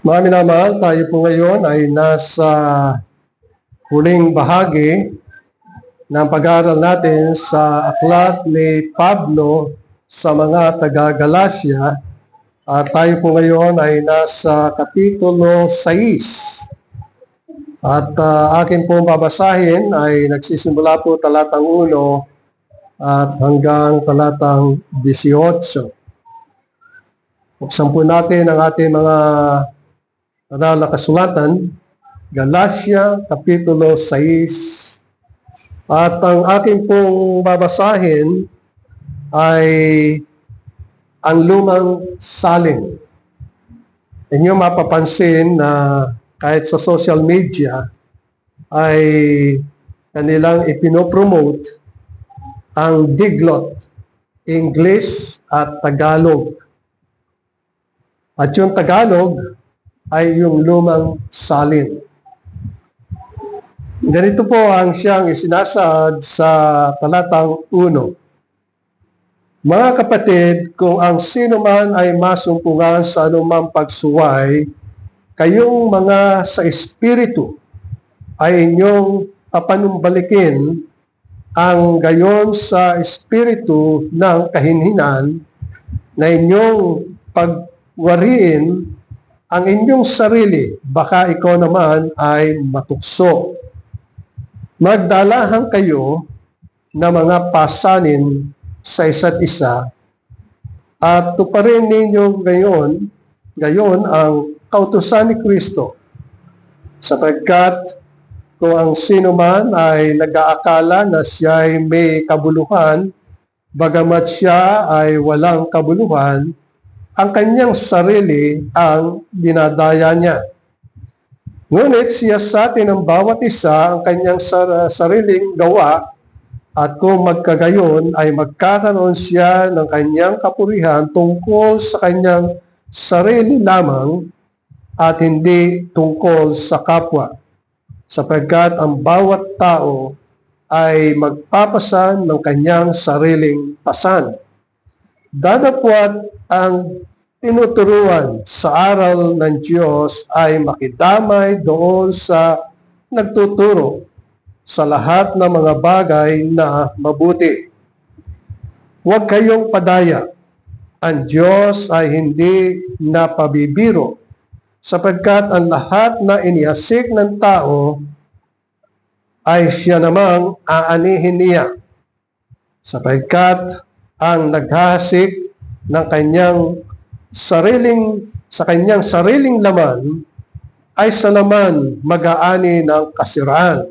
Mga minamahal, tayo po ngayon ay nasa huling bahagi ng pag-aaral natin sa aklat ni Pablo sa mga taga-Galacia. At tayo po ngayon ay nasa Kapitulo 6. At akin pong babasahin ay nagsisimula po talatang 1 at hanggang talatang 18. Buksan po natin ang ating mga aral na kasulatan, Galacia, Kapitulo 6. At ang aking pong babasahin ay ang lumang salin. Inyo mapapansin na kahit sa social media ay kanilang ipinopromote ang diglot, English at Tagalog. At yung Tagalog ay yung lumang salin. Ganito po ang siyang isinasaad sa talatang 1. Mga kapatid, kung ang sino man ay masumpungan sa anumang pagsuway, kayong mga sa espiritu ay inyong papanumbalikin ang gayon sa espiritu ng kahinhinan na inyong pagwariin ang inyong sarili, baka ikaw naman ay matukso. Magdalahan kayo ng mga pasanin sa isa't isa at tuparin ninyo gayon ang kautusan ni Kristo, sapagkat kung ang sino man ay nag-aakala na siya ay may kabuluhan, bagamat siya ay walang kabuluhan, ang kanyang sarili ang dinadaya niya. Ngunit siya sa atin ang bawat isa ang kanyang sariling gawa, at kung magkagayon ay magkakaroon siya ng kanyang kapurihan tungkol sa kanyang sarili lamang at hindi tungkol sa kapwa, sapagkat ang bawat tao ay magpapasan ng kanyang sariling pasan. Dadapwat ang tinuturuan sa aral ng Diyos ay makidamay doon sa nagtuturo sa lahat ng mga bagay na mabuti. Huwag kayong padaya. Ang Diyos ay hindi napabibiro, sapagkat ang lahat na iniasik ng tao ay siya namang aanihin niya, sapagkat ang naghahasik ng sa kanyang sariling laman ay sa laman mag-aani ng kasiraan.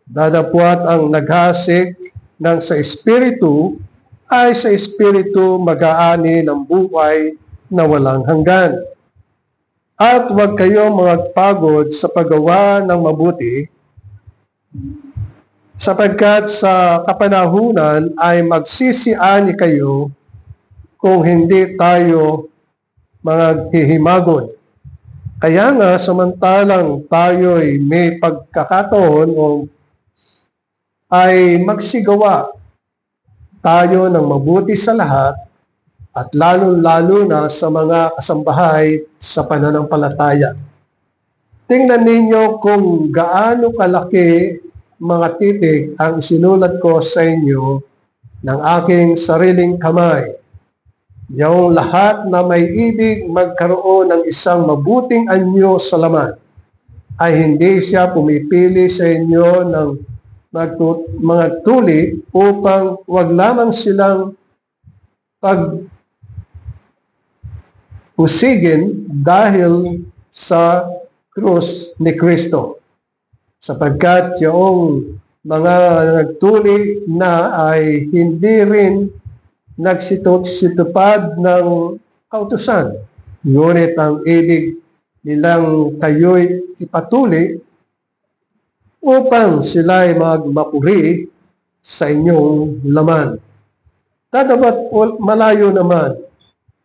Dadapwat ang naghahasik ng sa espiritu ay sa espiritu mag-aani ng buhay na walang hanggan. At huwag kayong magpagod sa paggawa ng mabuti, sapagkat sa kapanahunan ay magsisiani kayo kung hindi tayo maghihimagod. Kaya nga, samantalang tayo'y may pagkakataon o ay magsigawa tayo ng mabuti sa lahat, at lalo-lalo na sa mga kasambahay sa pananampalataya. Tingnan ninyo kung gaano kalaki mga titik ang sinulat ko sa inyo ng aking sariling kamay. Yung lahat na may ibig magkaroon ng isang mabuting anyo sa laman, ay hindi siya pumipili sa inyo ng mga tuli upang wag lamang silang pag-usigin dahil sa krus ni Kristo. Sapagkat yung mga nagtuli na ay hindi rin nagsitupad ng kautusan. Ngunit ang ibig nilang kayo'y ipatuli upang sila'y magmapuri sa inyong laman. Tatapat malayo naman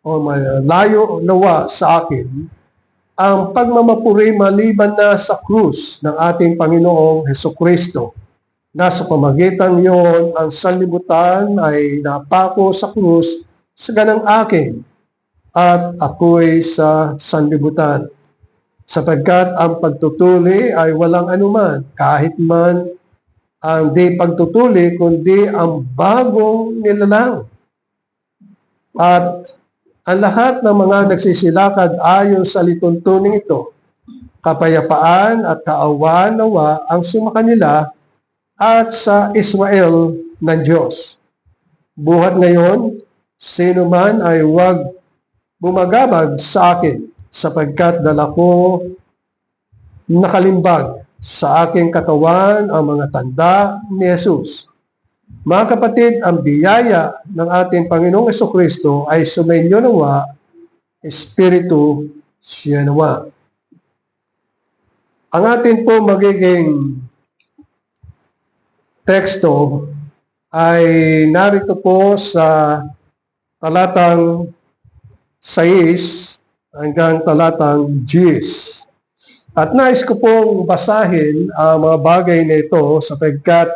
o malayo nawa sa akin ang pagmamapuri maliban na sa krus ng ating Panginoong Hesukristo, na sa pamagitan yon ang sanlibutan ay napako sa krus sa ganang akin at ako'y sa sanlibutan. sapagkat ang pagtutuli ay walang anuman, kahit man ang di pagtutuli, kundi ang bagong nilalang. At ang lahat ng mga nagsisilakad ayon sa lituntuning ito, kapayapaan at kaawaan nawa ang sumakanila at sa Israel ng Diyos. Buhat ngayon, sino man ay huwag bumagabag sa akin, sapagkat dala ko nakalimbag sa aking katawan ang mga tanda ni Jesus. Mga kapatid, ang biyaya ng ating Panginoong Jesucristo ay sumainyo nawa, Espiritu siya nawa. Ang atin po magiging teksto ay narito po sa talatang 6 hanggang talatang 10. At nais ko pong basahin ang mga bagay na ito sapagkat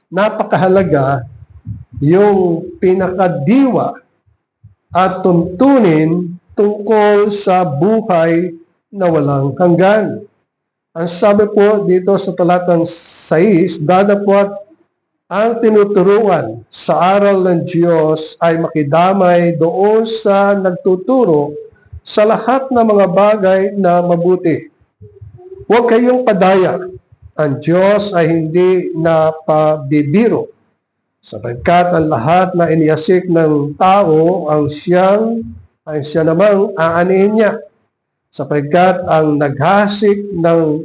napakahalaga yung pinakadiwa at tuntunin tungkol sa buhay na walang hanggan. Ang sabi po dito sa talatang 6, dadapot ang tinuturuan sa aral ng Diyos ay makidamay doon sa nagtuturo sa lahat ng mga bagay na mabuti. Huwag kayong padaya. Ang Diyos ay hindi napabibiro, sapagkat ang lahat na iniasik ng tao ang siya namang aanihin niya, sapagkat ang naghasik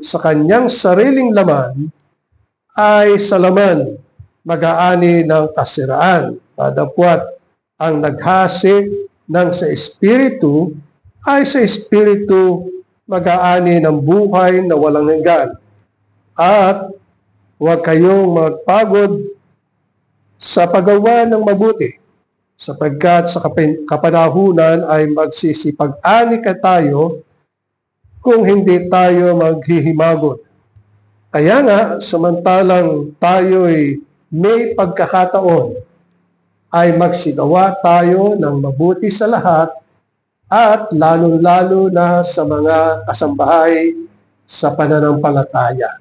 sa kanyang sariling laman ay sa laman mag-aani ng kasiraan. Dadapwat ang naghasik ng sa Espiritu ay sa Espiritu mag-aani ng buhay na walang hanggan. At huwag kayong magpagod sa paggawa ng mabuti, sapagkat sa kapanahunan ay magsisipag-ani ka tayo kung hindi tayo maghihimagot. Kaya nga, samantalang tayo'y may pagkakataon, ay magsigawa tayo ng mabuti sa lahat at lalong-lalo na sa mga kasambahay sa pananampalataya.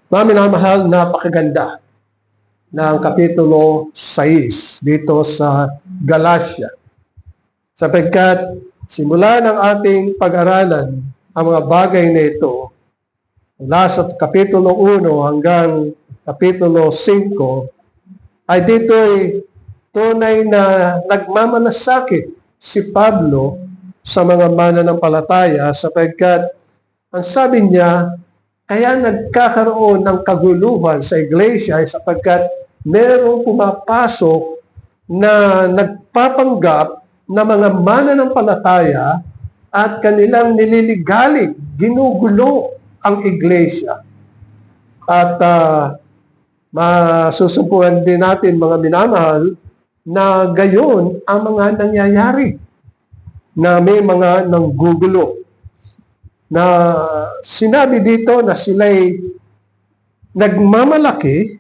Mga minamahal, napakaganda ng Kapitulo 6 dito sa Galatia. Sapagkat simula ng ating pag-aralan ang mga bagay na ito, mula sa Kapitulo 1 hanggang Kapitulo 5, ay dito'y tunay na nagmamalasakit si Pablo sa mga mananampalataya sapagkat ang sabi niya, kaya nagkakaroon ng kaguluhan sa iglesia ay sapagkat merong pumapasok na nagpapanggap na mga mananampalataya at kanilang nililigalig, ginugulo ang iglesia. At masusumpuan din natin mga minamahal na gayon ang mga nangyayari na may mga nanggugulo. Na sinabi dito na sila'y nagmamalaki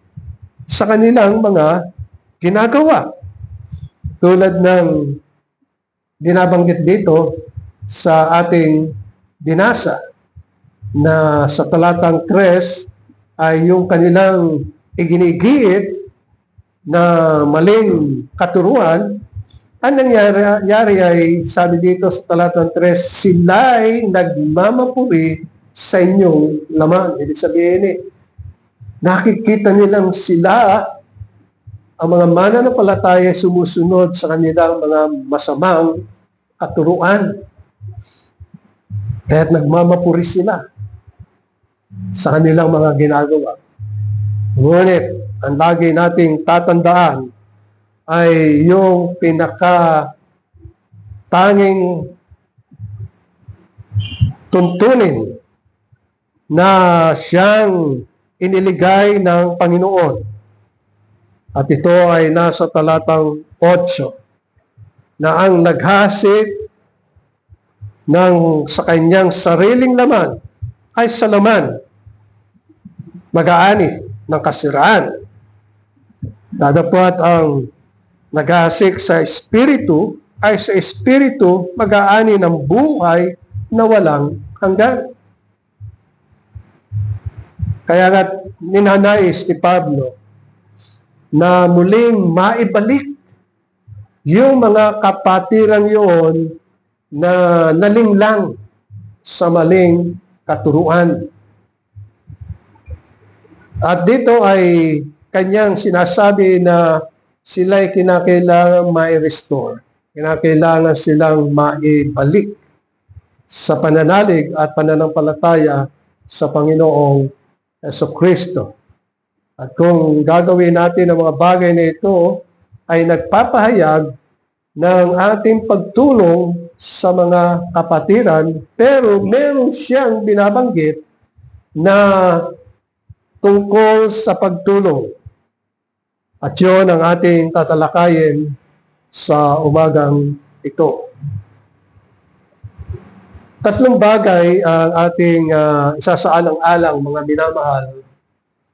sa kanilang mga ginagawa. Tulad ng binabanggit dito sa ating binasa na sa talatang 3 ay yung kanilang iginigiit na maling katuruan. Ang nangyari ay, sabi dito sa talatang 3, sila'y nagmamapuri sa inyong laman. Ibig sabihin nakikita nilang sila, ang mga mananampalataya sumusunod sa kanilang mga masamang katuruan. Kaya't nagmamapuri sila sa kanilang mga ginagawa. Ngunit, ang lagi nating tatandaan ay yung tanging tuntunin na siyang iniligay ng Panginoon. At ito ay nasa talatang 8 na ang naghasik sa kanyang sariling laman ay sa laman mag-aani ng kasiraan. Dadapot ang naghasik sa Espiritu ay sa Espiritu mag-aani ng buhay na walang hanggan. Kaya nga ninanais ni Pablo na muling maibalik yung mga kapatiran yun na nalinglang sa maling katuruan. At dito ay kanyang sinasabi na sila'y kinakailangan mai-restore. Kinakailangan silang maibalik sa pananalig at pananampalataya sa Panginoong Jesucristo. At kung gagawin natin ang mga bagay na ito, ay nagpapahayag ng ating pagtulong sa mga kapatiran, pero meron siyang binabanggit na tungkol sa pagtulong. At yun ang ating tatalakayin sa umagang ito. Tatlong bagay ang ating isasaalang-alang, mga minamahal.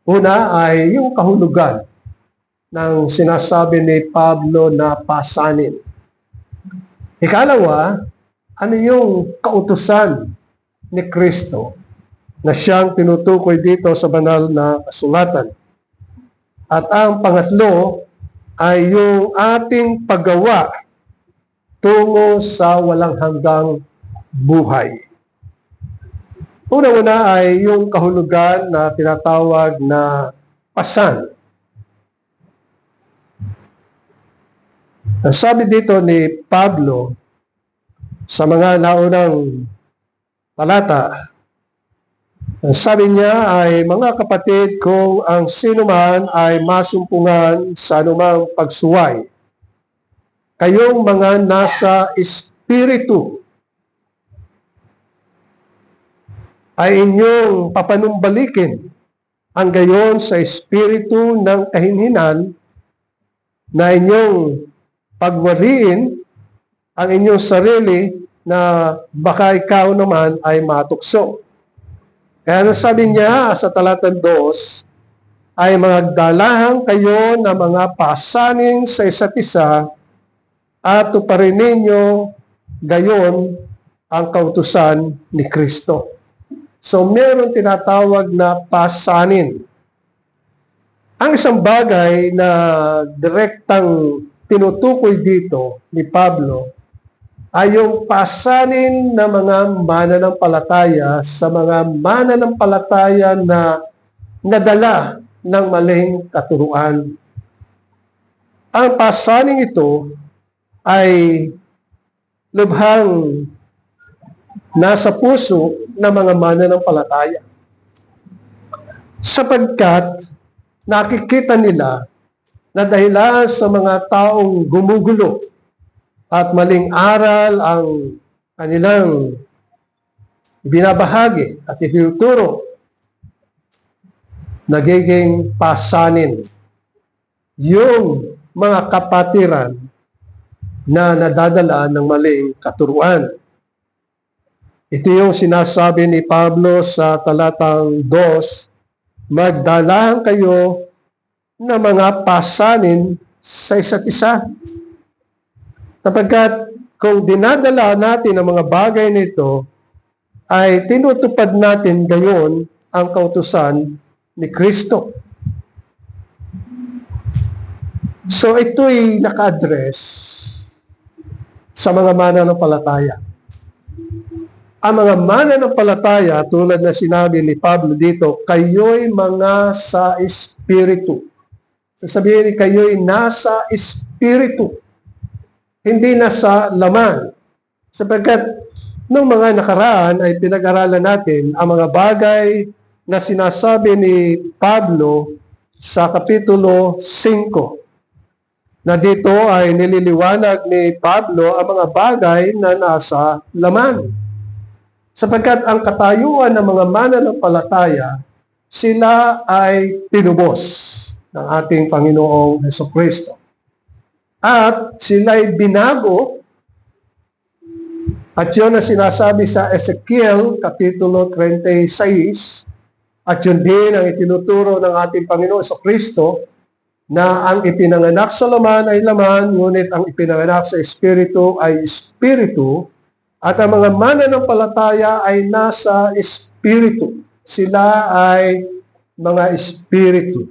Una ay yung kahulugan ng sinasabi ni Pablo na pasanin. Ikalawa, ano yung kautusan ni Kristo na siyang tinutukoy dito sa banal na kasulatan. At ang pangatlo ay yung ating paggawa tungo sa walang hanggang buhay. Una-una ay yung kahulugan na tinatawag na pasan. Ang sabi dito ni Pablo sa mga naunang talata, ang sabi niya ay, mga kapatid, kung ang sinuman ay masumpungan sa anumang pagsuway, kayong mga nasa espiritu ay inyong papanumbalikin ang gayon sa espiritu ng kahinhinan na inyong pagwariin ang inyong sarili na baka ikaw naman ay matukso. Kaya nasabi niya sa talatang 2, ay magdalahan kayo ng mga pasanin sa isa't isa at tuparin ninyo gayon ang kautusan ni Kristo. So meron tinatawag na pasanin. Ang isang bagay na direktang tinutukoy dito ni Pablo ay yung pasanin ng mga mananampalataya sa mga mananampalataya na nadala ng maling katuruan. Ang pasaning ito ay lubhang nasa puso ng mga mananampalataya. Sapagkat nakikita nila na dahilan sa mga taong gumugulo at maling aral ang kanilang binabahagi at itinuturo, nagiging pasanin yung mga kapatiran na nadadala ng maling katuruan. Ito yung sinasabi ni Pablo sa talatang 2, magdalahan kayo ng mga pasanin sa isa't isa. Sapagkat kung dinadala natin ang mga bagay nito, ay tinutupad natin gayon ang kautusan ni Kristo. So ito'y naka-address sa mga mananampalataya. Ang mga mananampalataya, tulad na sinabi ni Pablo dito, kayo'y mga sa espiritu. Sabihin ni kayo'y nasa espiritu, hindi nasa laman. Sapagkat nung mga nakaraan ay pinag-aralan natin ang mga bagay na sinasabi ni Pablo sa Kapitulo 5. Na dito ay nililiwanag ni Pablo ang mga bagay na nasa laman. Sapagkat ang katayuan ng mga mananampalataya, sila ay tinubos ng ating Panginoong Jesucristo. At sila'y binago, at yun ang sinasabi sa Ezekiel, Kapitulo 36, at yun din ang itinuturo ng ating Panginoong Jesucristo, na ang ipinanganak sa laman ay laman, ngunit ang ipinanganak sa Espiritu ay Espiritu, At ang mga mananampalataya ay nasa espiritu. Sila ay mga espiritu.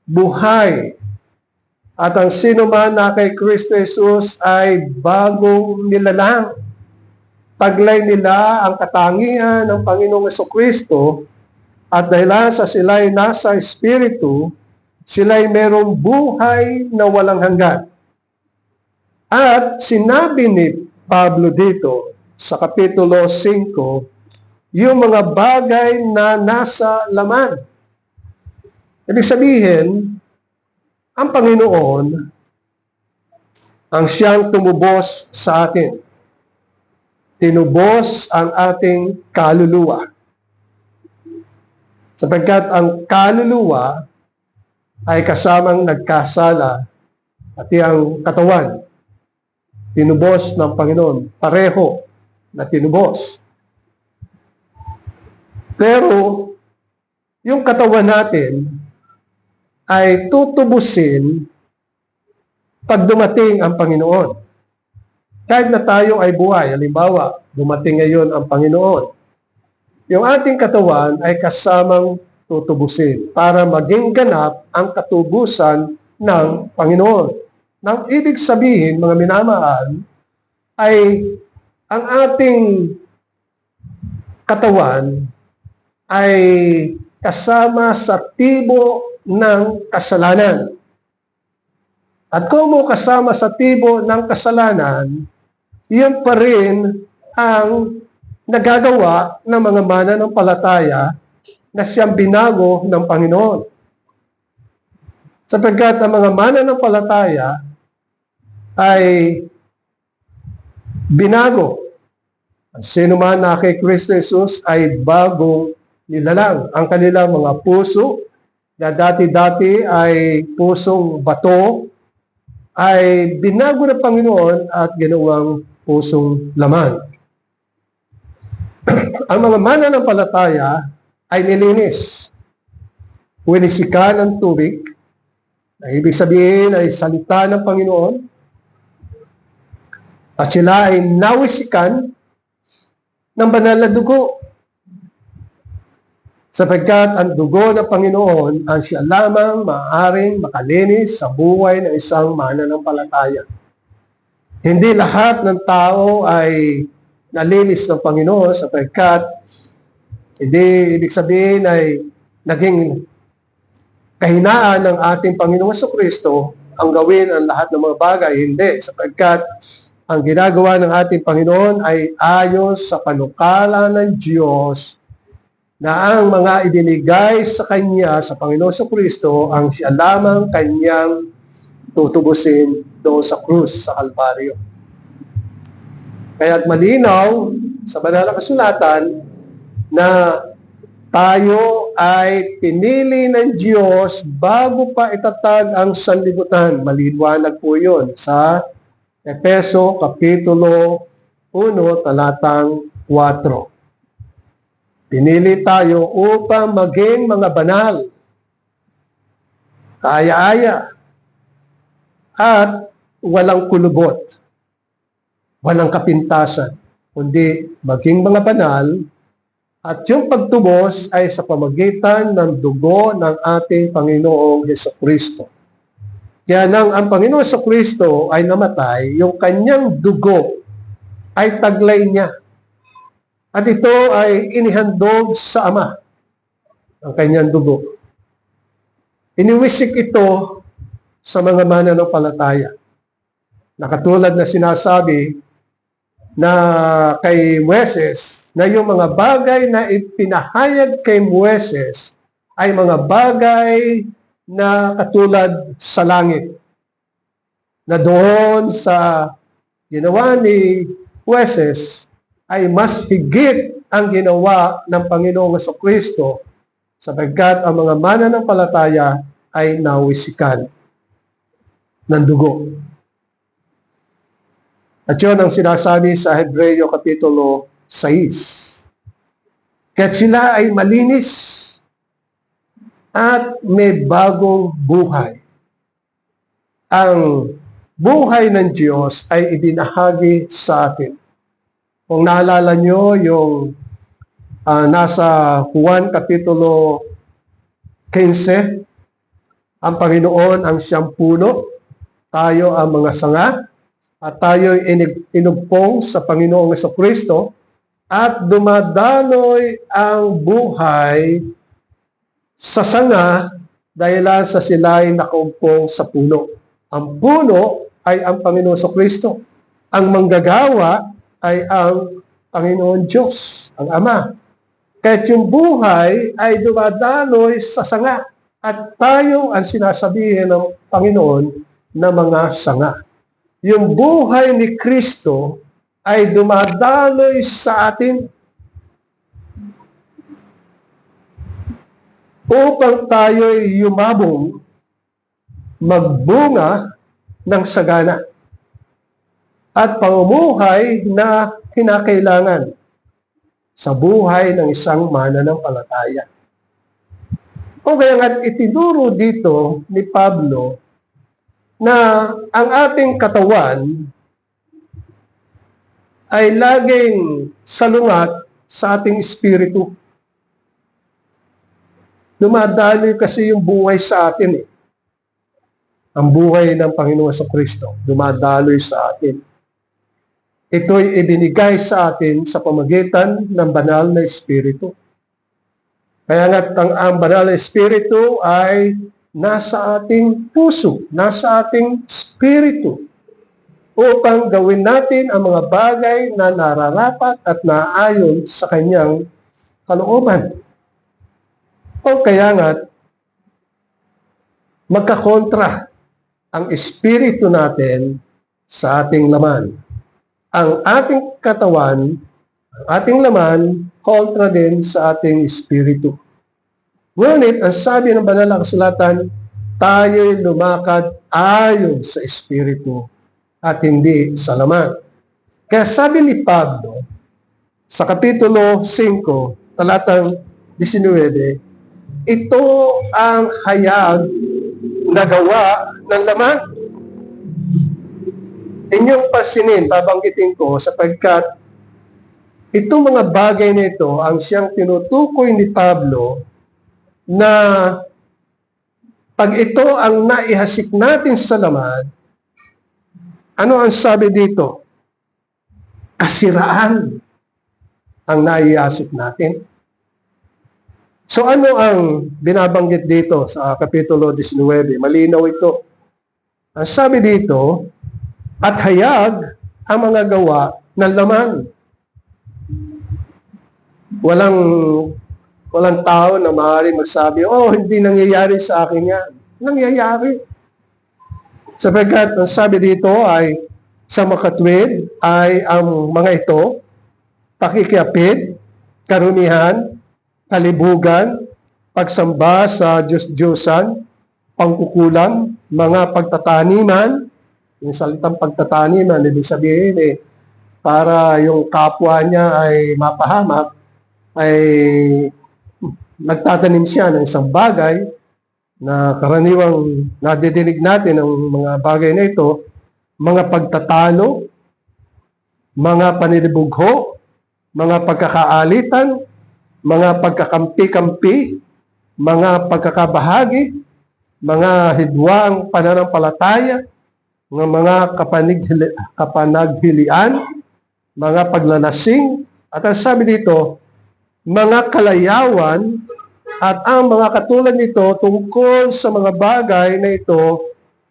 Buhay. At ang sino man na kay Kristo Jesus ay bagong nilalang. Taglay nila ang katangian ng Panginoong Kristo at dahil sa sila'y nasa espiritu, sila'y merong buhay na walang hanggan. At sinabi ni Pablo dito sa Kapitulo 5, yung mga bagay na nasa laman. Ibig sabihin, ang Panginoon ang siyang tumubos sa atin. Tinubos ang ating kaluluwa. Sapagkat ang kaluluwa ay kasamang nagkasala pati ang katawan. Tinubos ng Panginoon. Pareho na tinubos. Pero, yung katawan natin ay tutubusin pag dumating ang Panginoon. Kahit na tayo ay buhay, halimbawa, dumating ngayon ang Panginoon. Yung ating katawan ay kasamang tutubusin para maging ganap ang katubusan ng Panginoon. Nang ibig sabihin, mga minamahal, ay ang ating katawan ay kasama sa tibo ng kasalanan. At kung mo kasama sa tibo ng kasalanan, iyon pa rin ang nagagawa ng mga mananampalataya na siyang binago ng Panginoon. Sapagkat ang mga mananampalataya ay binago. Ang sino man na kay Kristo Jesus ay bagong nilalang. Ang kanilang mga puso na dati-dati ay pusong bato ay binago ng Panginoon at ginawang pusong laman. Ang mga mananampalataya ay nilinis. Winisikan ng tubig, na ibig sabihin ay salita ng Panginoon, at sila ay nawisikan ng banal na dugo. Sapagkat ang dugo ng Panginoon ang siya lamang maaaring makalinis sa buhay ng isang mananampalataya. Hindi lahat ng tao ay nalinis ng Panginoon sapagkat hindi ibig sabihin ay naging kahinaan ng ating Panginoong Kristo ang gawin ang lahat ng mga bagay. Hindi, sapagkat ang ginagawa ng ating Panginoon ay ayon sa panukala ng Diyos na ang mga ibinigay sa Kanya, sa Panginoon Kristo, ang siya lamang Kanyang tutubusin doon sa krus, sa Kalbaryo. Kaya't malinaw sa banal na kasulatan na tayo ay pinili ng Diyos bago pa itatag ang sanlibutan. Maliwanag po yun sa Efeso Kapitulo 1, talatang 4. Pinili tayo upang maging mga banal, kaaya-aya, at walang kulubot, walang kapintasan, kundi maging mga banal. At yung pagtubos ay sa pamagitan ng dugo ng ating Panginoong Jesucristo. Kaya nang ang Panginoong Jesucristo ay namatay, yung kanyang dugo ay taglay niya. At ito ay inihandog sa Ama, ang kanyang dugo. Iniwisik ito sa mga mananampalataya. Na katulad na sinasabi na kay Moises, na yung mga bagay na ipinahayag kay Moises ay mga bagay na katulad sa langit. Na doon sa ginawa ni Moises ay mas higit ang ginawa ng Panginoong Jesucristo sapagkat ang mga mananampalataya ay nawisikan ng dugo. At yun ang sinasabi sa Hebreo Kapitulo 6. Kaya't sila ay malinis at may bagong buhay. Ang buhay ng Diyos ay ibinahagi sa atin. Kung naalala nyo yung nasa Juan Kapitulo 15, ang Panginoon ang siyang puno, tayo ang mga sanga, at tayo inugpong sa Panginoong Jesucristo, at dumadaloy ang buhay sa sanga dahil sa sila'y nakaumpong sa puno. Ang puno ay ang Panginoon Jesucristo. Ang manggagawa ay ang Panginoon Diyos, ang Ama. Kahit yung buhay ay dumadaloy sa sanga. At tayo ang sinasabihin ng Panginoon na mga sanga. Yung buhay ni Kristo ay dumadaloy sa atin upang tayo'y yumabong, magbunga ng sagana at pamumuhay na kinakailangan sa buhay ng isang mananampalataya. O kaya nga itinuro dito ni Pablo na ang ating katawan ay laging salungat sa ating espiritu. Dumadaloy kasi yung buhay sa atin. Ang buhay ng Panginoon sa Kristo, dumadaloy sa atin. Ito'y ibinigay sa atin sa pamagitan ng banal na espiritu. Kaya nga ang banal na espiritu ay nasa ating puso, nasa ating espiritu upang gawin natin ang mga bagay na nararapat at naayon sa kanyang kalooban. O kaya nga, magkakontra ang espiritu natin sa ating laman. Ang ating katawan, ang ating laman, kontra din sa ating espiritu. Ngunit, ang sabi ng banal na kasulatan, tayo'y lumakad ayon sa espiritu at hindi sa laman. Kaya sabi ni Pablo, sa Kapitulo 5, talatang 19, ito ang hayag na gawa ng laman. Inyong pasinin, babanggitin ko, sapagkat itong mga bagay nito ang siyang tinutukoy ni Pablo na pag ito ang naihasik natin sa laman, ano ang sabi dito? Kasiraan ang naihasik natin. So ano ang binabanggit dito sa Kapitulo 19? Malinaw ito. Ang sabi dito, at hayag ang mga gawa ng laman. Walang tao na maaaring magsabi, oh, hindi nangyayari sa akin yan. Nangyayari. Sapagkat ang sabi dito ay sa makatwid ay ang mga ito, pakikiapid, karumihan, kalibugan, pagsamba sa Diyos-Diyosan, pangkukulam, mga pagtataniman. Yung salitang pagtataniman, ibig sabihin para yung kapwa niya ay mapahamak, ay nagtatanim siya ng isang bagay na karaniwang nadidinig natin ang mga bagay na ito, mga pagtatalo, mga panilibugho, mga pagkakaalitan, mga pagkakampi-kampi, mga pagkakabahagi, mga hidwaang pananampalataya, mga kapanaghilian, mga paglalasing, at ang sabi dito, mga kalayawan, at ang mga katulad nito tungkol sa mga bagay na ito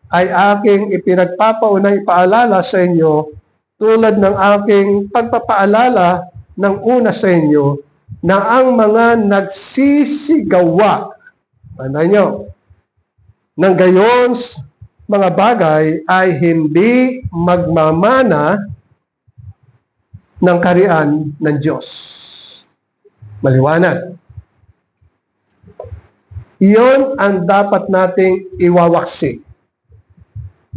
ay aking ipinagpapaunang ipaalala sa inyo tulad ng aking pagpapaalala ng una sa inyo na ang mga nagsisigawa, ng gayon mga bagay ay hindi magmamana ng kaharian ng Diyos. Maliwanag. Iyon ang dapat nating iwawaksi.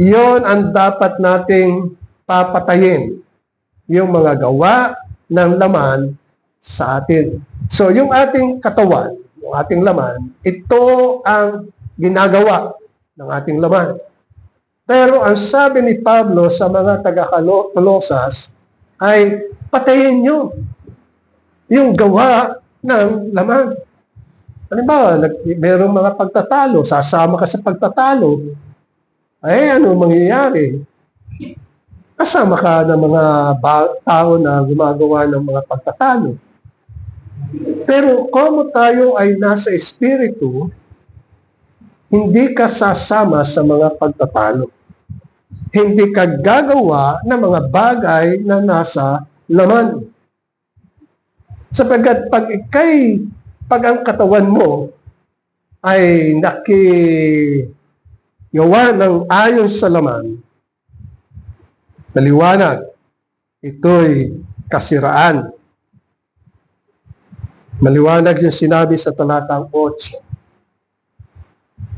Iyon ang dapat nating papatayin. Yung mga gawa ng laman sa atin. So, yung ating katawan, yung ating laman, ito ang ginagawa ng ating laman. Pero ang sabi ni Pablo sa mga taga-Kolosas, ay patayin nyo yung gawa ng laman. Halimbawa, mayroong mga pagtatalo, sasama ka sa pagtatalo, ay ano mangyayari? Kasama ka ng mga tao na gumagawa ng mga pagtatalo. Pero kung tayo ay nasa espiritu, hindi ka sasama sa mga pagtatalo. Hindi ka gagawa ng mga bagay na nasa laman. Sapagkat pag ang katawan mo ay nakigawa ng ayon sa laman, maliwanag, ito'y kasiraan. Maliwanag yung sinabi sa talatang 8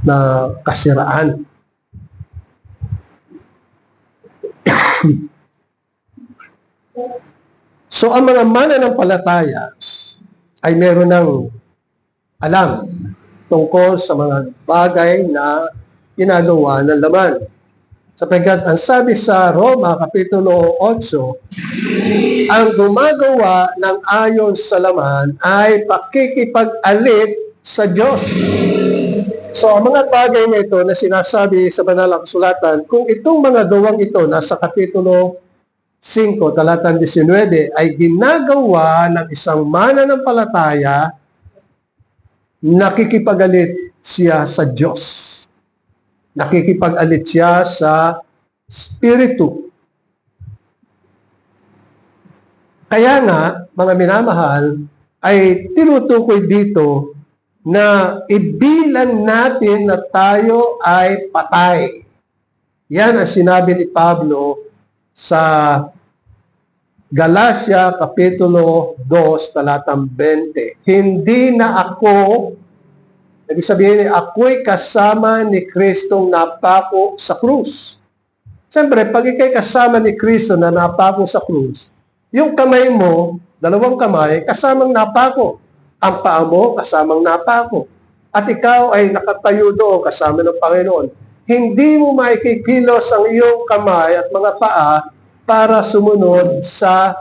na kasiraan. So, ang mga mananampalataya ay meron ng alam tungkol sa mga bagay na ginagawa ng laman. Sapagkat ang sabi sa Roma, Kapitulo 8, ang gumagawa ng ayon sa laman ay pakikipag-alit sa Diyos. So, ang mga bagay na ito na sinasabi sa banal na kasulatan, kung itong mga gawang ito nasa Kapitulo 5, talatang 19, ay ginagawa ng isang mananampalataya, nakikipag-alit siya sa Diyos. Nakikipag-alit siya sa Espiritu. Kaya nga, mga minamahal, ay tinutukoy dito na ibilang natin na tayo ay patay. Yan ang sinabi ni Pablo sa Galacia Kapitulo 2, talatang 20. Hindi na ako, ibig sabihin, ako'y kasama ni Kristong napako sa krus. Siyempre, pag ikay kasama ni Kristo na napako sa krus, yung kamay mo, dalawang kamay, kasamang napako. Ang paa mo, kasamang napako. At ikaw ay nakatayo doon kasama ng Panginoon. Hindi mo maikikilos ang iyong kamay at mga paa para sumunod sa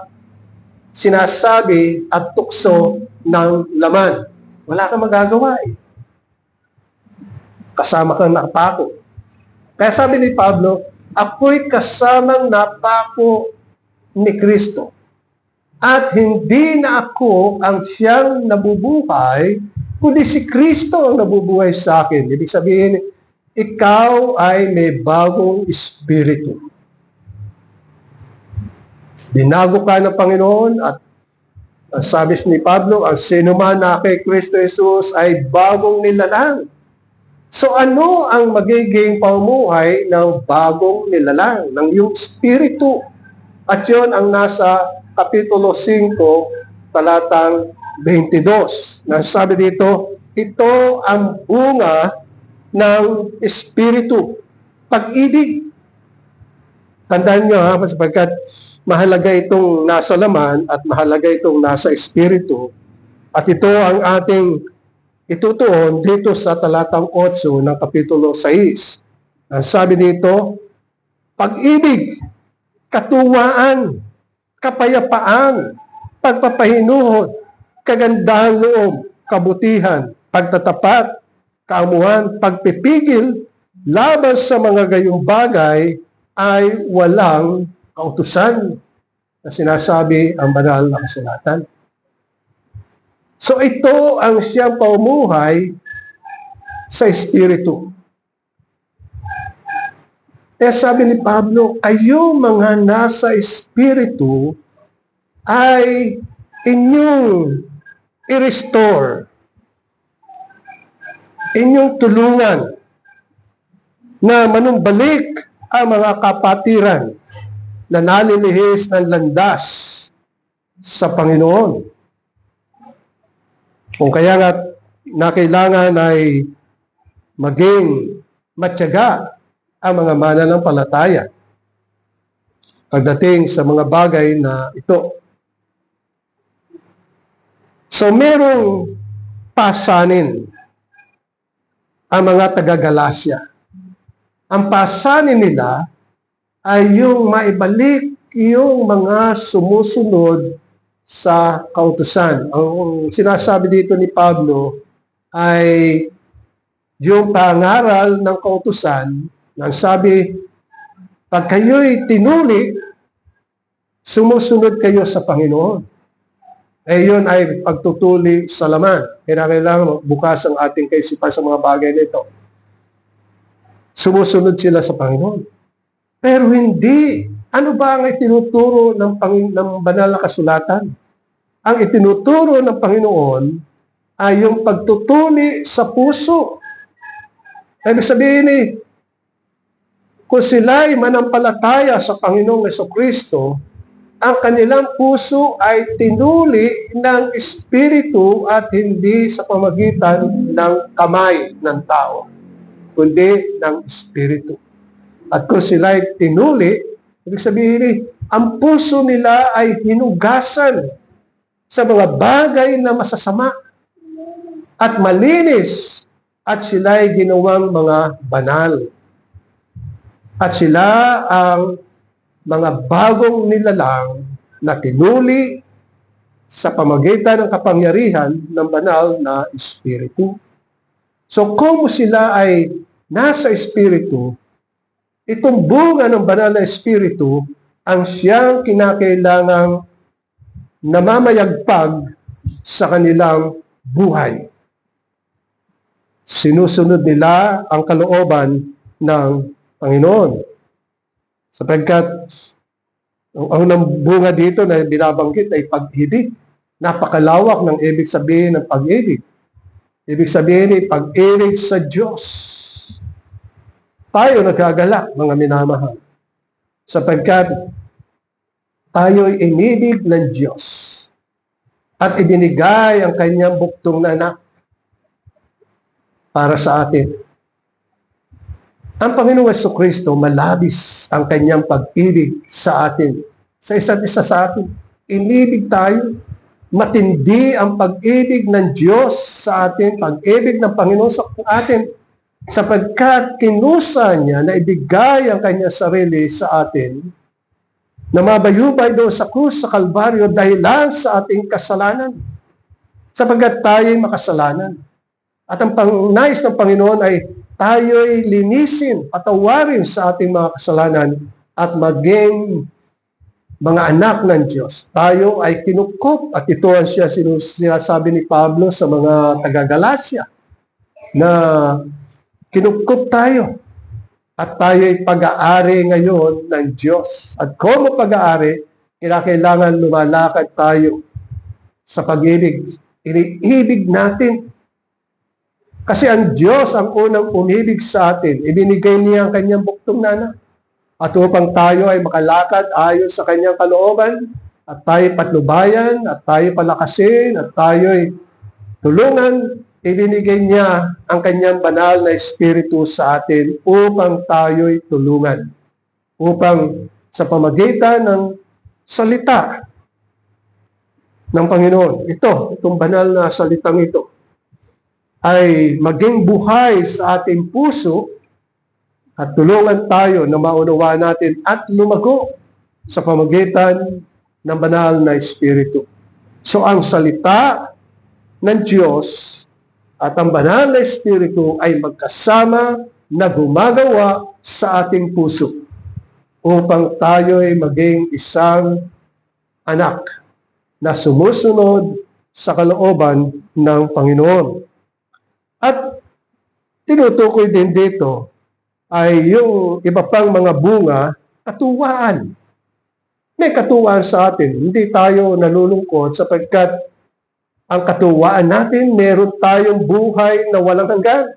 sinasabi at tukso ng laman. Wala kang magagawa eh. Kasama kang napako. Kaya sabi ni Pablo, ako'y kasamang napako ni Kristo. At hindi na ako ang siyang nabubuhay, kundi si Kristo ang nabubuhay sa akin. Ibig sabihin, ikaw ay may bagong espiritu. Binago ka ng Panginoon at ang sabi ni Pablo, ang sinuman na kay Kristo Jesus ay bagong nilalang. So ano ang magiging pamumuhay ng bagong nilalang, ng iyong espiritu? At yun ang nasa Kapitulo 5, talatang 22. Nasabi dito, ito ang bunga ng espiritu, pag-ibig. Tandaan nyo ha, sapagkat mahalaga itong nasa laman at mahalaga itong nasa espiritu. At ito ang ating itutuon dito sa talatang 8 ng Kapitulo 6. Ang sabi dito, pag-ibig, katuwaan, kapayapaan, pagpapahinuhod, kagandahan loob, kabutihan, pagtatapat, kaamuhan, pagpipigil, laban sa mga gayong bagay ay walang kautusan na sinasabi ang banal na kasulatan. So ito ang siyang pamumuhay sa Espiritu. Kaya sabi ni Pablo, kayo mga nasa Espiritu ay inyong i-restore, inyong tulungan na manumbalik ang mga kapatiran na nalilihis ng landas sa Panginoon. Kung kaya nga na kailangan ay maging matyaga ang mga mananampalataya pagdating sa mga bagay na ito. So merong pasanin ang mga taga-Galacia. Ang pasanin nila ay yung maibalik yung mga sumusunod sa kautusan. Ang sinasabi dito ni Pablo ay yung pangaral ng kautusan na sabi, pag kayo'y tinuli, sumusunod kayo sa Panginoon. Yun ay pagtutuli sa laman. Kailangan bukas ang ating kaisipan sa mga bagay nito. Sumusunod sila sa Panginoon. Pero hindi. Ano ba ang itinuturo ng banal na kasulatan? Ang itinuturo ng Panginoon ay yung pagtutuli sa puso. Ibig sabihin kung sila'y manampalataya sa Panginoong Jesucristo, ang kanilang puso ay tinuli ng Espiritu at hindi sa pamagitan ng kamay ng tao, kundi ng Espiritu. At kung sila'y tinuli, ibig sabihin ang puso nila ay hinugasan sa mga bagay na masasama at malinis at sila'y ginawang mga banal. At sila ang mga bagong nilalang na tinuli sa pamagitan ng kapangyarihan ng banal na Espiritu. So kung sila ay nasa Espiritu, itong bunga ng banal na Espiritu ang siyang kinakailangang namamayagpag sa kanilang buhay. Sinusunod nila ang kalooban ng Panginoon. Sapagkat ang unang bunga dito na binabanggit ay pag-ibig. Napakalawak ng ibig sabihin ng pag-ibig. Ibig sabihin ay pag-ibig sa Diyos. Tayo nagkagalak, mga minamahal. Sapagkat tayo'y inibig ng Diyos at ibinigay ang kanyang buktong na anak para sa atin. Ang Panginoong Jesucristo, malabis ang kanyang pag-ibig sa atin, sa isa't isa sa atin. Inibig tayo. Matindi ang pag-ibig ng Diyos sa atin, pag-ibig ng Panginoon sa atin, sapagkat kinusa niya na ibigay ang kanyang sarili sa atin, na mabayubay doon sa krus sa Kalbaryo dahilan sa ating kasalanan, sapagkat tayo'y makasalanan. At ang nais ng Panginoon ay tayo'y linisin, patawarin sa ating mga kasalanan at maging mga anak ng Diyos. Tayo ay kinukup at ito ang sinasabi ni Pablo sa mga taga-Galacia na kinukup tayo at tayo'y pag-aari ngayon ng Diyos. At kung pag-aari, kailangan lumalakad tayo sa pag-ibig. Iniibig natin. Kasi ang Diyos ang unang umibig sa atin. Ibinigay niya ang kanyang buktong na anak. At upang tayo ay makalakad ayon sa kanyang kalooban, at tayo patnubayan, at tayo palakasin, at tayo ay tulungan, ibinigay niya ang kanyang banal na Espiritu sa atin upang tayo'y tulungan. Upang sa pamagitan ng salita ng Panginoon, itong banal na salitang ito, ay maging buhay sa ating puso at tulungan tayo na maunawa natin at lumago sa pamagitan ng banal na Espiritu. So ang salita ng Diyos at ang banal na Espiritu ay magkasama na gumagawa sa ating puso upang tayo ay maging isang anak na sumusunod sa kalooban ng Panginoon. At tinutukoy din dito ay yung iba pang mga bunga, katuwaan. May katuwaan sa atin. Hindi tayo nalulungkot sapagkat ang katuwaan natin, meron tayong buhay na walang hanggan.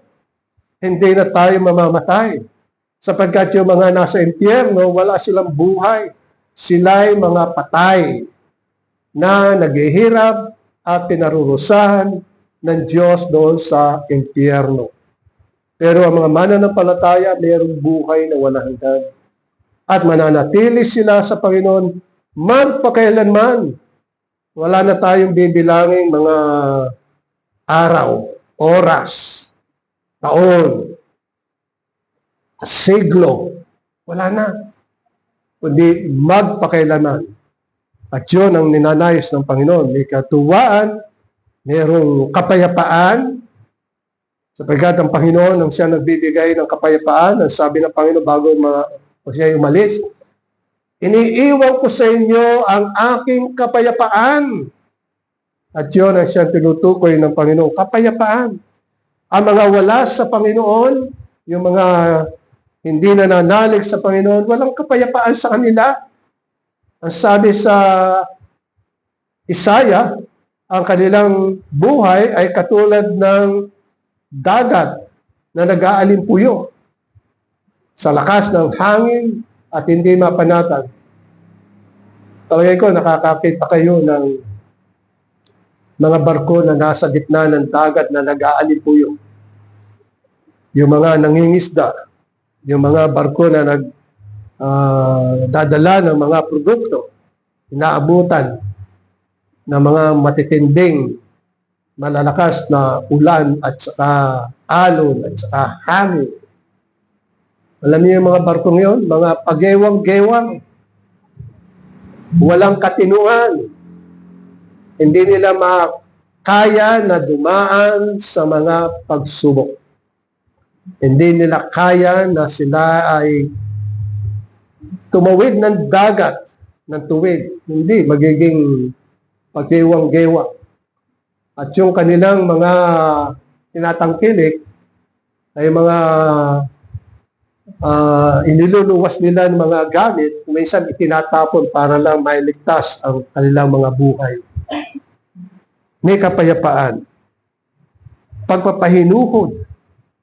Hindi na tayo mamamatay. Sapagkat yung mga nasa impyerno, wala silang buhay. Sila'y mga patay na naghihirap at pinarurusahan ng Diyos doon sa impyerno. Pero ang mga mananampalataya, mayroong buhay na walang hanggan. At mananatili sila sa Panginoon magpakailanman. Wala na tayong bibilangin mga araw, oras, taon, siglo. Wala na. kundi magpakailanman. At yun ang ninanais ng Panginoon. May katuwaan, mayroong kapayapaan, sapagkat ang Panginoon ang siya nagbibigay ng kapayapaan. Ang sabi ng Panginoon bago siya umalis, iniiwan ko sa inyo ang aking kapayapaan. At yun ang siya tinutukoy ng Panginoon, kapayapaan. Ang mga wala sa Panginoon, yung mga hindi nananalig sa Panginoon, walang kapayapaan sa kanila. Ang sabi sa Isaiah, ang kanilang buhay ay katulad ng dagat na nag-aalimpuyo sa lakas ng hangin at hindi mapanatag. Talagay ko, nakakakita kayo ng mga barko na nasa gitna ng dagat na nag-aalimpuyo. Yung mga nangingisda, yung mga barko na dadala ng mga produkto, inaabutan ng mga matitinding, malalakas na ulan at saka alon at saka hangin. Alam niyo yung mga barkong yun? Mga pagewang-gewang. Walang katinuan. Hindi nila makaya na dumaan sa mga pagsubok. Hindi nila kaya na sila ay tumawid ng dagat ng tuwid. Hindi, magiging pagkewang-gewang. At yung kanilang mga tinatangkilik ay mga iniluluwas nila ng mga gamit, minsan itinatapon para lang mailigtas ang kanilang mga buhay. May kapayapaan, pagpapahinuhod,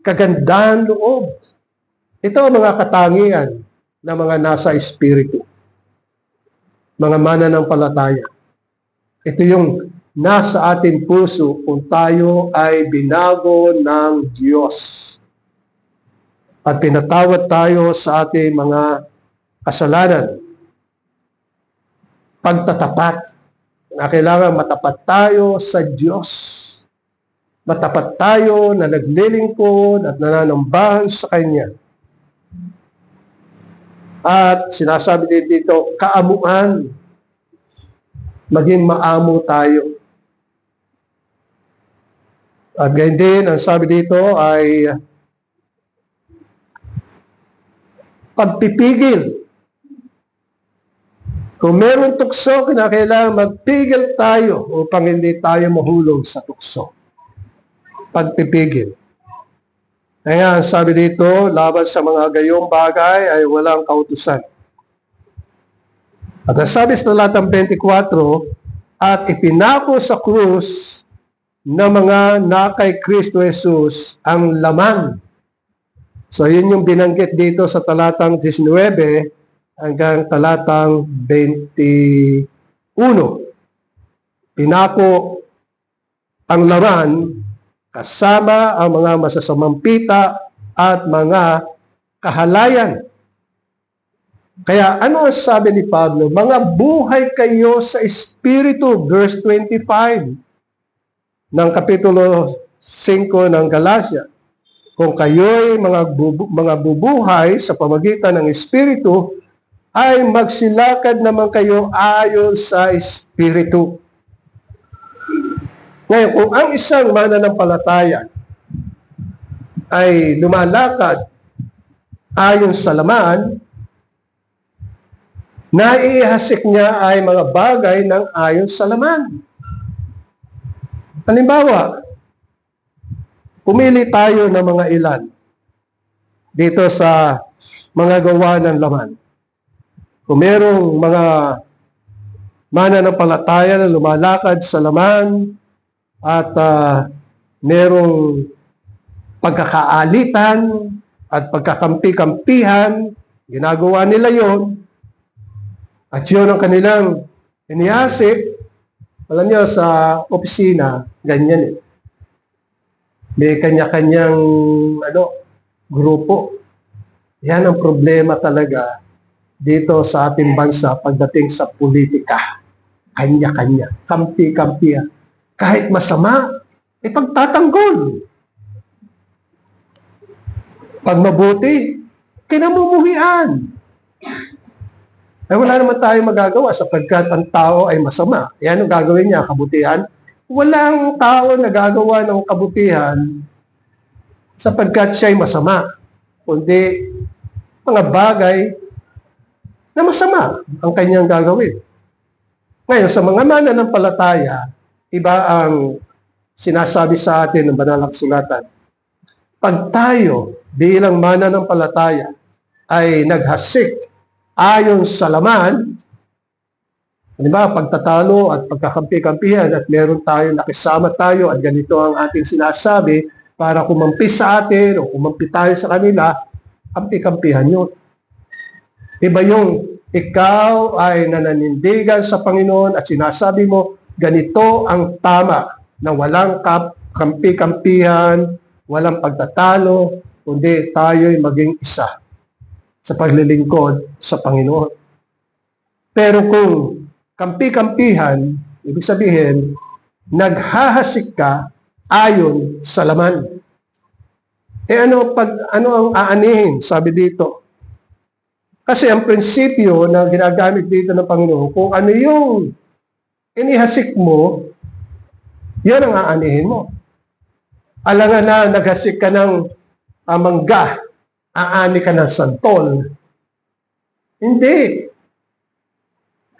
kagandahan loob. Ito ang mga katangian ng mga nasa espiritu, mga mananampalataya. Ito yung nasa ating puso kung tayo ay binago ng Diyos at pinatawad tayo sa ating mga kasalanan. Pagtatapat, na kailangan matapat tayo sa Diyos. Matapat tayo na naglilingkod at nananambahan sa Kanya. At sinasabi din dito, kaamuan. Maging maamo tayo. At ganyan din, ang sabi dito ay pagpipigil. Kung meron tukso, kinakailangan magpigil tayo upang hindi tayo mahulog sa tukso. Pagpipigil. Kaya ang sabi dito, laban sa mga gayong bagay ay walang kautusan. At ang sabi sa talatang 24, at ipinako sa krus ng mga nakay Kristo Jesus ang laman. So yun yung binanggit dito sa talatang 19 hanggang talatang 21. Pinako ang laman kasama ang mga masasamang pita at mga kahalayan. Kaya ano ang sabi ni Pablo? Mga buhay kayo sa Espiritu, verse 25 ng Kapitulo 5 ng Galacia. Kung kayo'y mga bubuhay sa pamagitan ng Espiritu, ay magsilakad naman kayo ayon sa Espiritu. Ngayon, kung ang isang mananampalataya ay lumalakad ayon sa laman, naiihasik niya ay mga bagay ng ayon sa laman. Halimbawa, pumili tayo ng mga ilan dito sa mga gawa ng laman. Kung merong mga mananampalataya na lumalakad sa laman at merong pagkakaalitan at pagkakampi-kampihan, ginagawa nila yon. At yun ang kanilang inihasik. Alam niyo, sa opisina, ganyan eh. May kanya-kanyang grupo. Yan ang problema talaga dito sa ating bansa pagdating sa politika. Kanya-kanya. Kampi-kampihan. Kahit masama, pagtatanggol. Pag mabuti, kinamumuhian. Ay wala naman tayong magagawa sapagkat ang tao ay masama. Yan ang gagawin niya, kabutihan. Walang tao na gagawa ng kabutihan sapagkat siya ay masama. Kundi mga bagay na masama ang kanyang gagawin. Ngayon, sa mga mananampalataya, iba ang sinasabi sa atin ng banal na kasulatan. Pag tayo bilang mananampalataya ay naghasik ayon sa laman, di ba, pagtatalo at pagkakampi-kampihan at meron tayo, nakisama tayo at ganito ang ating sinasabi para kumampi sa atin o kumampi tayo sa kanila, kampi-kampihan yun. Iba yung ikaw ay nananindigan sa Panginoon at sinasabi mo, ganito ang tama na walang kampi-kampihan, walang pagtatalo, kundi tayo'y maging isa sa paglilingkod sa Panginoon. Pero kung kampi-kampihan, ibig sabihin, naghahasik ka ayon sa laman. Ano ang aanihin? Sabi dito. Kasi ang prinsipyo na ginagamit dito ng Panginoon, kung ano yung inihasik mo, yan ang aanihin mo. Alangan na naghasik ka ng mangga, aani ka ng santol. Hindi.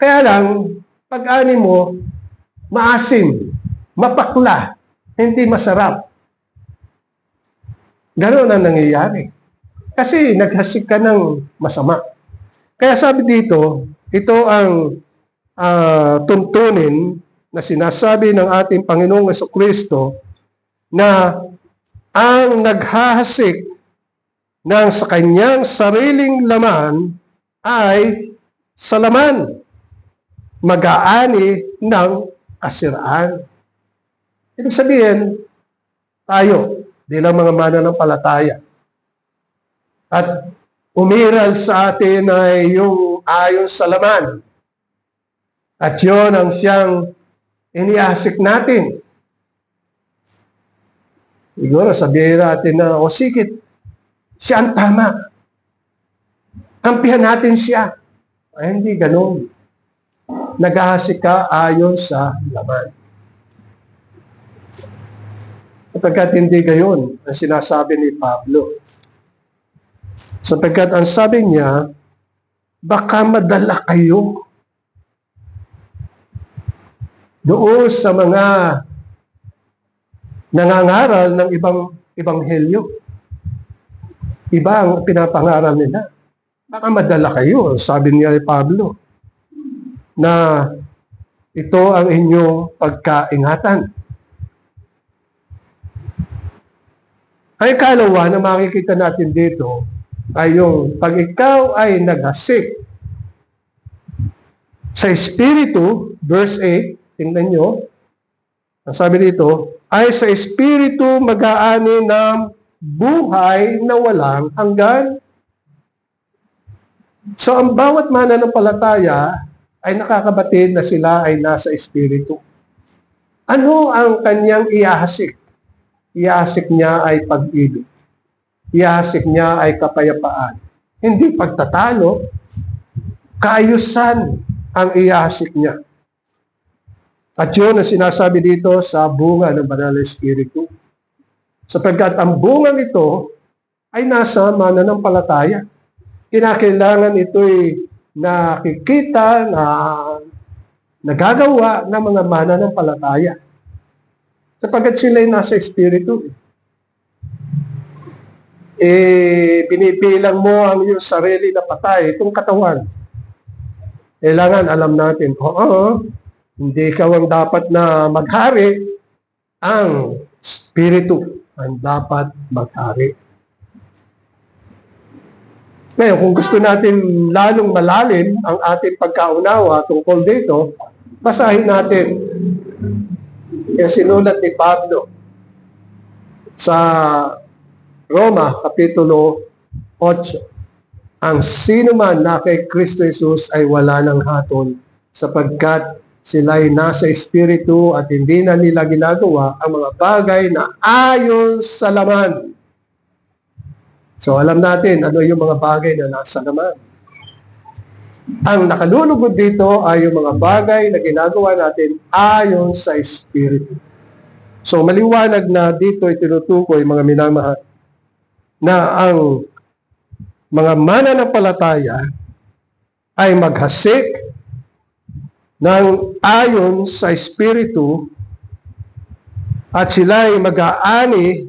Kaya lang, pag-ani mo, maasim, mapakla, hindi masarap. Ganoon ang nangyayari. Kasi naghasik ka ng masama. Kaya sabi dito, ito ang tuntunin na sinasabi ng ating Panginoong Jesucristo na ang naghahasik ng sa kanyang sariling laman ay sa laman mag-aani ng kasiraan. Ibig sabihin, tayo, bilang mga mananampalataya, at umiral sa atin ay yung ayon sa laman. At yun ang siyang iniasik natin. Siguro sabihin natin na, o sige, siya ang tama. Kampihan natin siya. Ay, hindi ganun. Naghahasik ka ayon sa laman. Sapagkat hindi gayon ang sinasabi ni Pablo. Sapagkat ang sabi niya, baka madala kayo doon sa mga nangangaral ng ibang ebanghelyo. Iba ang pinapangaral nila. Baka madala kayo, sabi niya ni Pablo, na ito ang inyong pagkaingatan. Ang ikalawa na makikita natin dito ay yung pag ikaw ay naghasik sa Espiritu, verse 8, tingnan nyo, ang sabi dito, ay sa Espiritu mag-aani ng buhay na walang hanggan. So ang bawat mananampalataya ay nakakabatid na sila ay nasa Espiritu. Ano ang kanyang iahasik? Iahasik niya ay pag-ibig. Iahasik niya ay kapayapaan. Hindi pagtatalo, kaayusan ang iahasik niya. At yun ang sinasabi dito sa bunga ng Banal na Espiritu. Sapagkat ang bunga nito ay nasa mananampalataya. Kinakailangan ito'y nakikita na nagagawa ng mga mananampalataya. Sapagkat sila'y nasa Espiritu. Binibilang mo ang iyong sarili na patay, itong katawan. Kailangan alam natin, hindi ikaw ang dapat na maghari, ang Espiritu ang dapat maghari. Ngayon, kung gusto natin lalong malalim ang ating pagkaunawa tungkol dito, basahin natin yung sinulat ni Pablo sa Roma, Kapitulo 8. Ang sino man na kay Kristo Jesus ay wala ng hatol sapagkat sila'y nasa Espiritu at hindi na nila ginagawa ang mga bagay na ayon sa laman. So alam natin ano yung mga bagay na nasa laman. Ang nakalulugod dito ay yung mga bagay na ginagawa natin ayon sa Espiritu. So maliwanag na dito itinutukoy, mga minamahal, na ang mga mananampalataya ay maghasik ng ayon sa Espiritu at sila ay mag-aani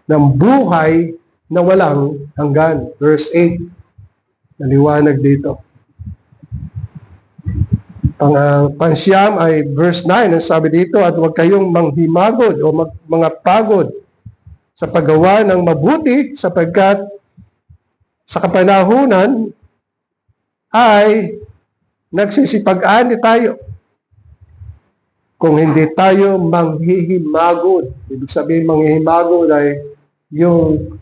ng buhay na walang hanggan. Verse 8, naliwanag dito. Pansiyam ay verse 9, ang sabi dito, at huwag kayong manghimagod o mga pagod sa paggawa ng mabuti, sapagkat sa kapanahunan ay nagsisipag-ani tayo kung hindi tayo manghihimagod. Ibig sabihin manghihimagod ay yung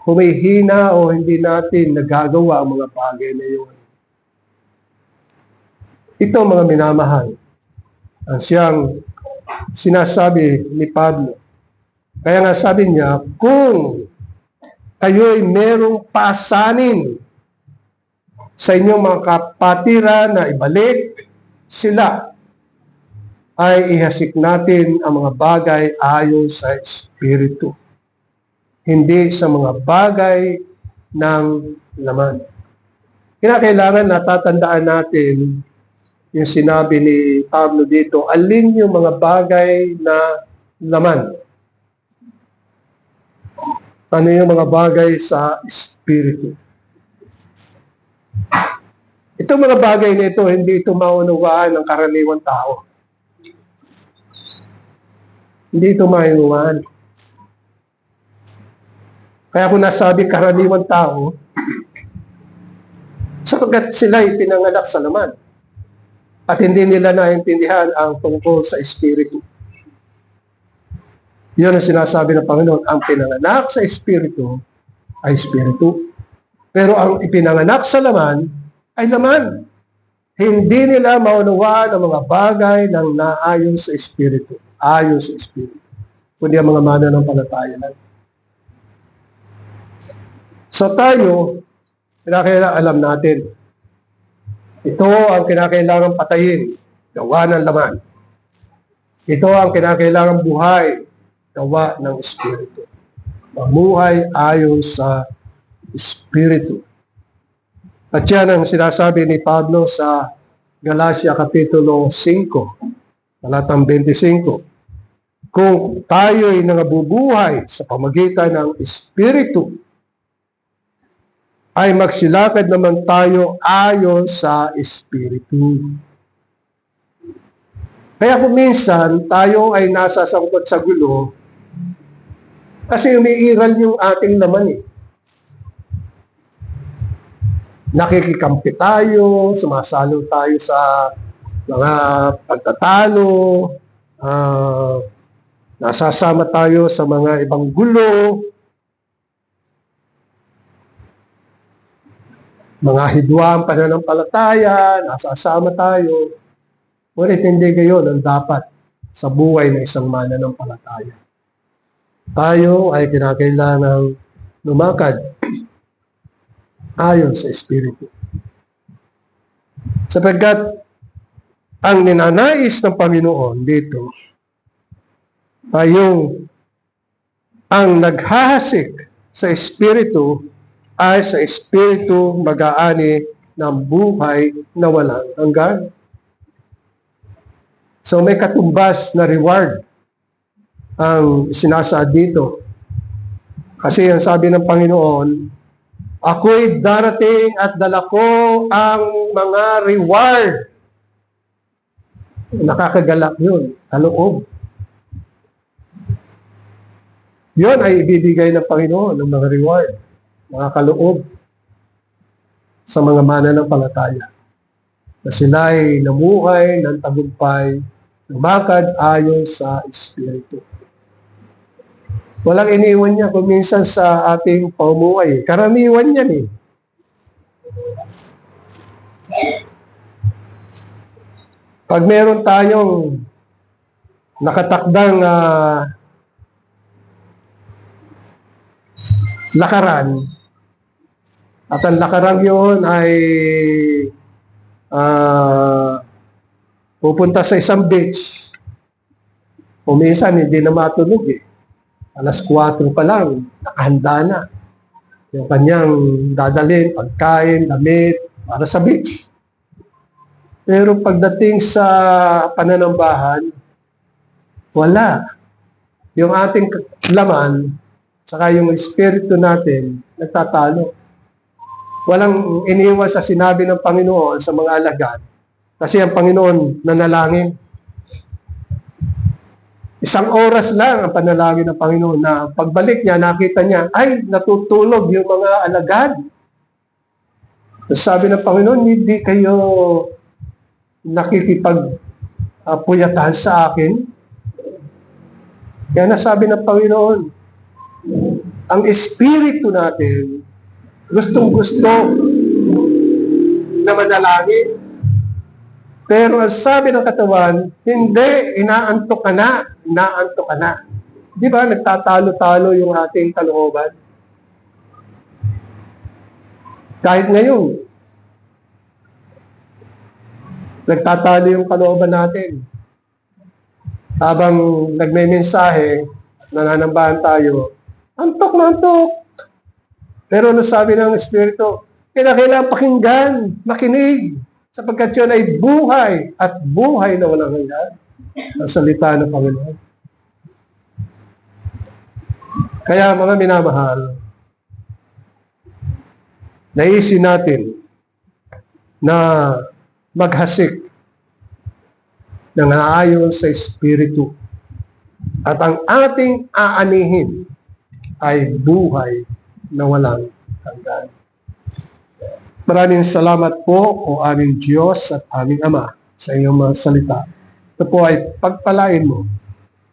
humihina o hindi natin nagagawa ang mga bagay na yun. Ito, mga minamahal, ang siyang sinasabi ni Pablo. Kaya nga sabi niya, kung kayo'y merong pasanin sa inyong mga kapatiran na ibalik sila, ay ihasik natin ang mga bagay ayon sa Espiritu, hindi sa mga bagay ng laman. Kinakailangan natatandaan natin yung sinabi ni Pablo dito, alin yung mga bagay na laman? Ano yung mga bagay sa Espiritu? Itong mga bagay na ito, hindi ito maunawaan ng karaniwang tao. Hindi ito maunawaan. Kaya kung nasabi karaniwang tao, sapagkat sila ay pinanganak sa laman at hindi nila naintindihan ang tungkol sa Espiritu. Yun ang sinasabi ng Panginoon, ang pinanganak sa Espiritu ay Espiritu. Pero ang ipinanganak sa laman ay laman. Hindi nila maunawaan ang mga bagay ng naayon sa Espiritu. Ayon sa Espiritu. Kundi ang mga mananampalataya lang. So tayo, kinakailangan alam natin, ito ang kinakailangan patayin, gawa ng laman. Ito ang kinakailangan buhay, gawa ng Espiritu. Mamuhay ayon sa Espiritu. At yan ang sinasabi ni Pablo sa Galacia Kapitulo 5, talatang 25. Kung tayo'y nangabubuhay sa pamagitan ng Espiritu, ay magsilakad naman tayo ayon sa Espiritu. Kaya kung minsan tayo ay nasasangkot sa gulo, kasi umiiral yung ating laman eh. Nakikikampi tayo, sumasalo tayo sa mga pagtatalo, nasasama tayo sa mga ibang gulo, mga hidwang pananampalataya, nasasama tayo. Ngunit hindi gayon ang dapat sa buhay ng isang mananampalataya. Tayo ay kinakailangang lumakad ayon sa Espiritu. Sapagkat ang ninanais ng Panginoon dito ay yung ang naghahasik sa Espiritu ay sa Espiritu mag-aani ng buhay na walang hanggan. So may katumbas na reward ang sinasaad dito. Kasi ang sabi ng Panginoon, ako'y darating at dala ko ang mga reward. Nakakagalak yun, kaloob. Yun ay ibibigay ng Panginoon ng mga reward, mga kaloob sa mga mananampalataya. Na sila ay namuhay ng tagumpay, lumakad ayon sa Espiritu. Walang iniwan niya kung minsan sa ating pamumuhay. Karaniwan yan eh. Pag meron tayong nakatakdang lakaran, At ang lakarang yun ay pupunta sa isang beach. Kuminsan, hindi na matulog eh. Alas 4 pa lang, nakahanda na. Yung kanyang dadalhin, pagkain, damit, para sa beach. Pero pagdating sa pananambahan, wala. Yung ating laman, saka yung espiritu natin, nagtatalo. Walang iniwan sa sinabi ng Panginoon sa mga alagad. Kasi ang Panginoon nanalangin. Isang oras lang ang panalangin ng Panginoon na pagbalik niya, nakita niya, ay, natutulog yung mga alagad. Sabi ng Panginoon, hindi kayo nakikipagpuyatan sa akin. Kaya nasabi ng Panginoon, ang espiritu natin, gustong-gusto na manalangin. Pero ang sabi ng katawan, hindi, inaantok ka na, inaantok ka na. Di ba, nagtatalo-talo yung ating kalooban? Kahit ngayon, nagtatalo yung kalooban natin. Habang nagme-mensahe, nananambahan tayo, antok na antok. Pero nasabi ng Espiritu, kailangan pakinggan, makinig, sapagkat yun ay buhay at buhay na walang hanggan. Ang salita ng Panginoon. Kaya mga minamahal, naisin natin na maghasik ng ayon sa Espiritu at ang ating aanihin ay buhay na walang hanggan. Maraming salamat po o aming Diyos at aming Ama sa iyong mga salita. Ito po ay pagpalain mo.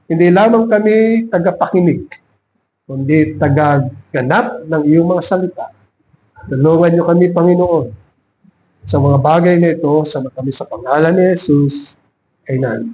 Hindi lamang kami tagapakinig, kundi tagaganap ng iyong mga salita. Tulungan niyo kami, Panginoon, sa mga bagay na ito, sama kami sa pangalan ni Jesus. Amen.